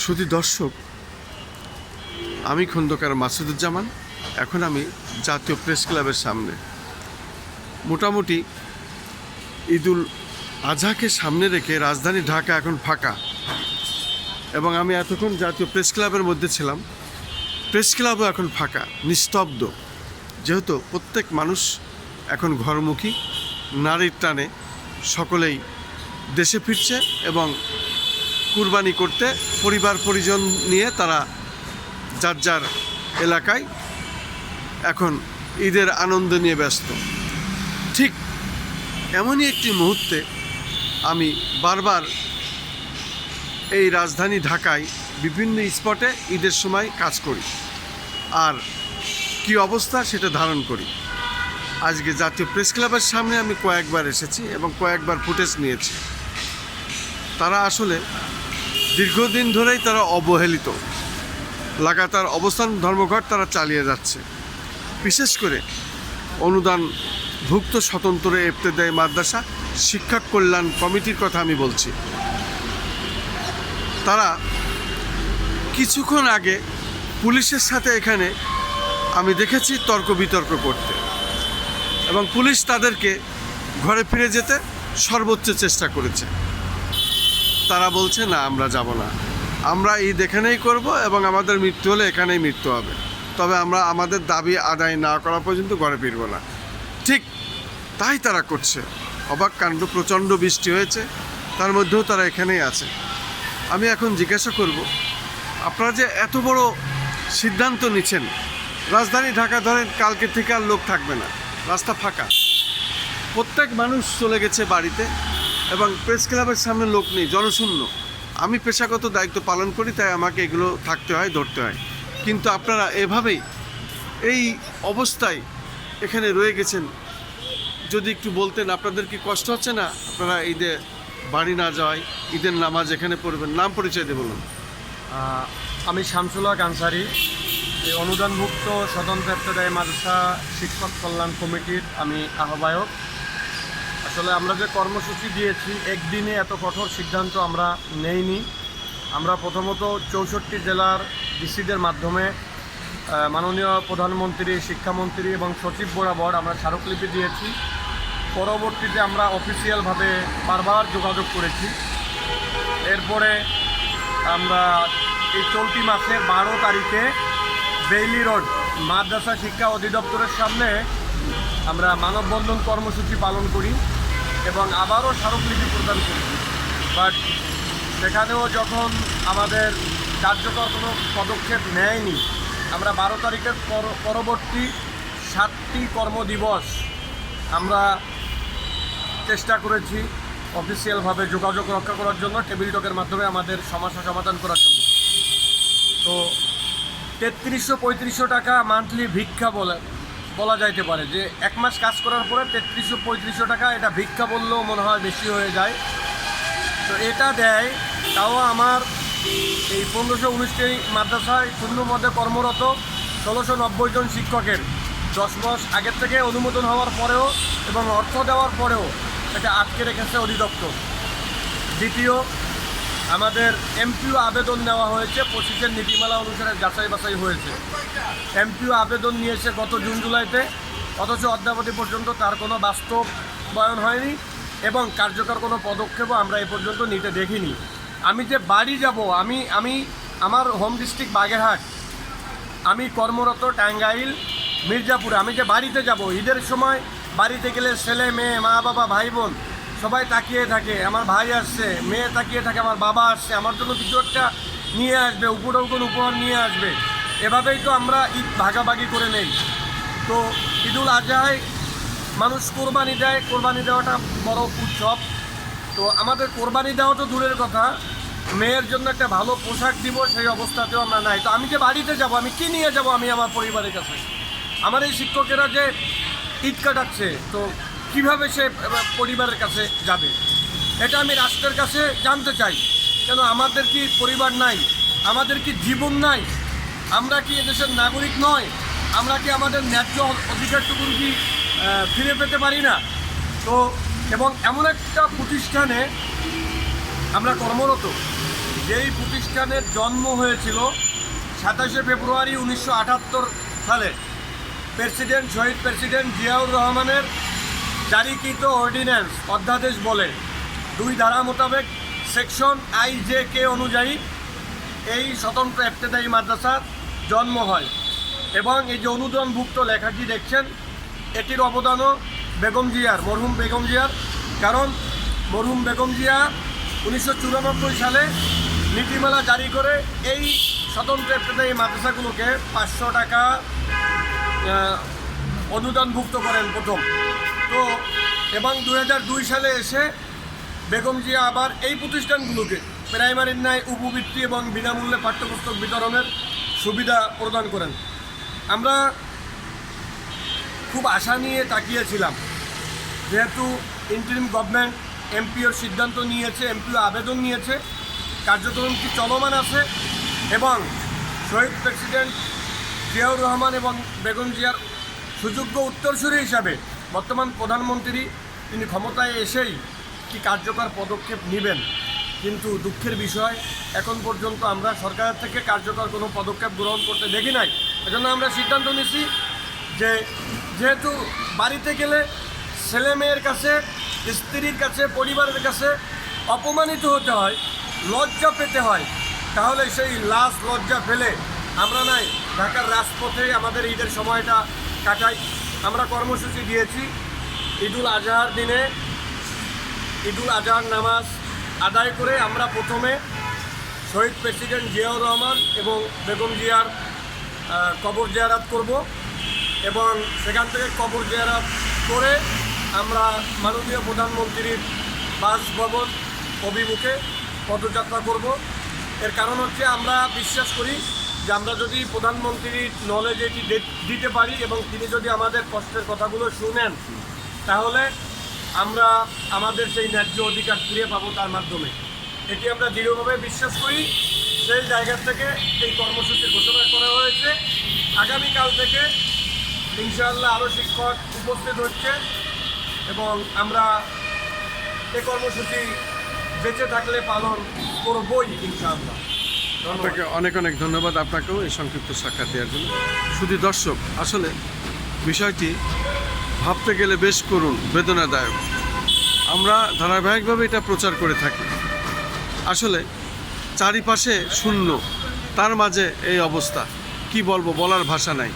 শুধু দর্শক, আমি খন্দকার মাসুদুজ্জামান। এখন আমি জাতীয় প্রেস ক্লাবের সামনে। মোটামুটি ঈদুল আজহাকে সামনে রেখে রাজধানী ঢাকা এখন ফাঁকা, এবং আমি এতক্ষণ জাতীয় প্রেস ক্লাবের মধ্যে ছিলাম। প্রেস ক্লাবও এখন ফাঁকা, নিস্তব্ধ, যেহেতু প্রত্যেক মানুষ এখন ঘরমুখী। নারীর টানে সকলেই দেশে ফিরছে এবং কুরবানি করতে পরিবার পরিজন নিয়ে তারা যার যার এলাকায় এখন ঈদের আনন্দ নিয়ে ব্যস্ত। ঠিক এমনই একটি মুহূর্তে আমি বারবার এই রাজধানী ঢাকায় বিভিন্ন স্পটে ঈদের সময় কাজ করি, আর কি অবস্থা সেটা ধারণ করি। আজকে জাতীয় প্রেস ক্লাবের সামনে আমি কয়েকবার এসেছি এবং কয়েকবার ফুটেজ নিয়েছি। তারা আসলে দীর্ঘদিন ধরেই তারা অবহেলিত, লাগাতার অবস্থান ধর্মঘট তারা চালিয়ে যাচ্ছে। বিশেষ করে অনুদানভুক্ত স্বতন্ত্র ইবতেদায়ী মাদ্রাসা শিক্ষা কল্যাণ কমিটির কথা আমি বলছি। তারা কিছুক্ষণ আগে পুলিশের সাথে এখানে আমি দেখেছি তর্ক বিতর্ক করতে, এবং পুলিশ তাদেরকে ঘরে ফিরে যেতে সর্বোচ্চ চেষ্টা করেছে। তারা বলছে, না, আমরা যাব না, আমরা ঈদ এখানেই করব এবং আমাদের মৃত্যু হলে এখানেই মৃত্যু হবে, তবে আমরা আমাদের দাবি আদায় না করা পর্যন্ত ঘরে ফিরব না। ঠিক তাই তারা করছে। অবাক কাণ্ড, প্রচণ্ড বৃষ্টি হয়েছে, তার মধ্যেও তারা এখানেই আছে। আমি এখন জিজ্ঞাসা করব, আপনারা যে এত বড় সিদ্ধান্ত নিচ্ছেন, রাজধানী ঢাকা ধরেন কালকে থেকে আর লোক থাকবে না, রাস্তা ফাঁকা, প্রত্যেক মানুষ চলে গেছে বাড়িতে, এবং প্রেস ক্লাবের সামনে লোক নেই, জনশূন্য। আমি পেশাগত দায়িত্ব পালন করি, তাই আমাকে এগুলো থাকতে হয়, ধরতে হয়। কিন্তু আপনারা এভাবেই এই অবস্থায় এখানে রয়ে গেছেন। যদি একটু বলতেন, আপনাদের কি কষ্ট হচ্ছে না? আপনারা ঈদে বাড়ি না যাওয়ায় ঈদের নামাজ এখানে পড়বেন। নাম পরিচয় দিয়ে বলুন। আমি শামসুল হক আনসারি, এই অনুদানভুক্ত স্বতন্ত্র ইবতেদায়ী মাদ্রাসা শিক্ষক কল্যাণ কমিটির আমি আহ্বায়ক। আসলে আমরা যে কর্মসূচি দিয়েছি, একদিনে এত কঠোর সিদ্ধান্ত আমরা নেইনি। আমরা প্রথমত 64 জেলার ডিসিদের মাধ্যমে মাননীয় প্রধানমন্ত্রী, শিক্ষামন্ত্রী এবং সচিব বরাবর আমরা স্মারকলিপি দিয়েছি। পরবর্তীতে আমরা অফিসিয়ালভাবে বারবার যোগাযোগ করেছি। এরপরে আমরা এই চলতি মাসের 12 তারিখে বেইলি রোড মাদ্রাসা শিক্ষা অধিদপ্তরের সামনে আমরা মানববন্ধন কর্মসূচি পালন করি এবং আবারও স্মারকলিপি প্রদান করি। বাট সেখানেও যখন আমাদের কার্যকর কোনো পদক্ষেপ নেয়নি, আমরা 12 তারিখের পরবর্তী 7টি কর্মদিবস আমরা চেষ্টা করেছি অফিসিয়ালভাবে যোগাযোগ রক্ষা করার জন্য, টেবিল টকের মাধ্যমে আমাদের সমস্যা সমাধান করার জন্য। তো 3335 টাকা মান্থলি ভিক্ষা বলা যাইতে পারে, যে এক মাস কাজ করার পরে 3335 টাকা, এটা ভিক্ষা বললেও মনে হয় বেশি হয়ে যায়। তো এটা দেয়, তাও আমার এই 1519টি মাদ্রাসায় শূন্য মধ্যে কর্মরত 1690 জন শিক্ষকের 10 মাস আগের থেকে অনুমোদন হওয়ার পরেও এবং অর্থ দেওয়ার পরেও এটা আটকে রেখেছে অধিদপ্তর। দ্বিতীয়, আমাদের এমপিও আবেদন নেওয়া হয়েছে, 25-এর নীতিমালা অনুসারে যাচাই বাছাই হয়েছে। এমপিও আবেদন নিয়েছে গত জুন জুলাইতে, অথচ অদ্যাবধি পর্যন্ত তার কোনো বাস্তবায়ন হয়নি এবং কার্যকর কোনো পদক্ষেপও আমরা এ পর্যন্ত নিতে দেখিনি। আমি যে বাড়ি যাব, আমি আমার হোম ডিস্ট্রিক্ট বাগেরহাট, আমি কর্মরত টাঙ্গাইল মির্জাপুরে। আমি যে বাড়িতে যাব, ঈদের সময় বাড়িতে গেলে ছেলে মেয়ে, মা বাবা, ভাই বোন সবাই তাকিয়ে থাকে, আমার ভাই আসছে, মেয়ে তাকিয়ে থাকে, আমার বাবা আসছে, আমার জন্য কিছু একটা নিয়ে আসবে, উপহার নিয়ে আসবে। এভাবেই তো আমরা ঈদ ভাগাভাগি করে নেই। তো ঈদুল আজহায় মানুষ কোরবানি দেয়, কোরবানি দেওয়াটা বড় উৎসব। তো আমাদের কোরবানি দেওয়া তো দূরের কথা, মেয়ের জন্য একটা ভালো পোশাক দিব সেই অবস্থাতেও আমরা নাই। তো আমি যে বাড়িতে যাব, আমি কি নিয়ে যাব আমি আমার পরিবারের কাছে? আমার এই শিক্ষকেরা যে ঈদ কাটাচ্ছে, তো কিভাবে সে পরিবারের কাছে যাবে? এটা আমি রাষ্ট্রের কাছে জানতে চাই। কেন আমাদের কি পরিবার নাই? আমাদের কি জীবন নাই? আমরা কি এদেশের নাগরিক নয়? আমরা কি আমাদের ন্যায্য অধিকারটুকু কি ফিরে পেতে পারি না? তো এবং এমন একটা প্রতিষ্ঠানে আমরা কর্মরত, যেই প্রতিষ্ঠানের জন্ম হয়েছিল 27শে ফেব্রুয়ারি 1978 সালে শহীদ প্রেসিডেন্ট জিয়াউর রহমানের জারিকৃত অর্ডিন্যান্স অধ্যাদেশ বলে 2 ধারা মোতাবেক সেকশন IJK অনুযায়ী এই স্বতন্ত্র ইবতেদায়ী মাদ্রাসার জন্ম হয়। এবং এই যে অনুদানভুক্ত লেখাটি দেখছেন, এটির অবদানও বেগম জিয়ার, মরহুম বেগম জিয়ার। কারণ মরহুম বেগম জিয়া 1994 সালে নীতিমালা জারি করে এই স্বতন্ত্র ইবতেদায়ী মাদ্রাসাগুলোকে 500 টাকা অনুদানভুক্ত করেন প্রথম। তো এবং 2002 সালে এসে বেগম জিয়া আবার এই প্রতিষ্ঠানগুলোকে প্রাইমারির ন্যায় উপবৃত্তি এবং বিনামূল্যে পাঠ্যপুস্তক বিতরণের সুবিধা প্রদান করেন। আমরা খুব আশা নিয়ে তাকিয়েছিলাম, যেহেতু ইন্টারিম গভর্নমেন্ট এমপিওর সিদ্ধান্ত নিয়েছে, এমপিও আবেদন নিয়েছে, কার্যক্রমটি চলমান আছে এবং শহীদ প্রেসিডেন্ট জিয়াউর রহমান এবং বেগম জিয়ার সুযোগ্য উত্তরসূরি হিসাবে বর্তমান প্রধানমন্ত্রী তিনি ক্ষমতায় এসেই কি কার্যকর পদক্ষেপ নেবেন। কিন্তু দুঃখের বিষয়, এখন পর্যন্ত আমরা সরকারের থেকে কার্যকর কোনো পদক্ষেপ গ্রহণ করতে দেখি নাই। এজন্য আমরা সিদ্ধান্ত নিয়েছি যে যেহেতু বাড়িতে গেলে ছেলে মেয়ের কাছে, স্ত্রীর কাছে, পরিবারের কাছে অপমানিত হতে হয়, লজ্জা পেতে হয়, তাহলে সেই লাজ লজ্জা ফেলে আমরা নাই ঢাকার রাজপথে আমাদের ঈদের সময়টা কাটাই। আমরা কর্মসূচি দিয়েছি ঈদুল আজহার দিনে ঈদুল আজহার নামাজ আদায় করে আমরা প্রথমে শহীদ প্রেসিডেন্ট জিয়াউর রহমান এবং বেগম জিয়ার কবর জিয়ারাত করব এবং সেখান থেকে কবর জিয়ারাত করে আমরা মাননীয় প্রধানমন্ত্রীর বাসভবন অভিমুখে পদযাত্রা করব। এর কারণ হচ্ছে আমরা বিশ্বাস করি যে আমরা যদি প্রধানমন্ত্রীর নলেজ এটি দিতে পারি এবং তিনি যদি আমাদের কষ্টের কথাগুলো শুনেন, তাহলে আমরা আমাদের সেই ন্যায্য অধিকার ফিরে পাবো তার মাধ্যমে। এটি আমরা দৃঢ়ভাবে বিশ্বাস করি। সেই জায়গা থেকে এই কর্মসূচি ঘোষণা করা হয়েছে। আগামীকাল থেকে ইনশাআল্লাহ আরও শিক্ষক উপস্থিত হচ্ছে এবং আমরা এই কর্মসূচি বেঁচে থাকলে পালন করবই ইনশাআল্লাহ। আপনাকে অনেক অনেক ধন্যবাদ, আপনাকেও এই সংক্ষিপ্ত সাক্ষাৎ দেওয়ার জন্য। শুধু দর্শক, আসলে বিষয়টি ভাবতে গেলে বেশ করুণ, বেদনাদায়ক। আমরা ধারাবাহিকভাবে এটা প্রচার করে থাকি। আসলে চারিপাশে শূন্য, তার মাঝে এই অবস্থা, কি বলবো, বলার ভাষা নাই।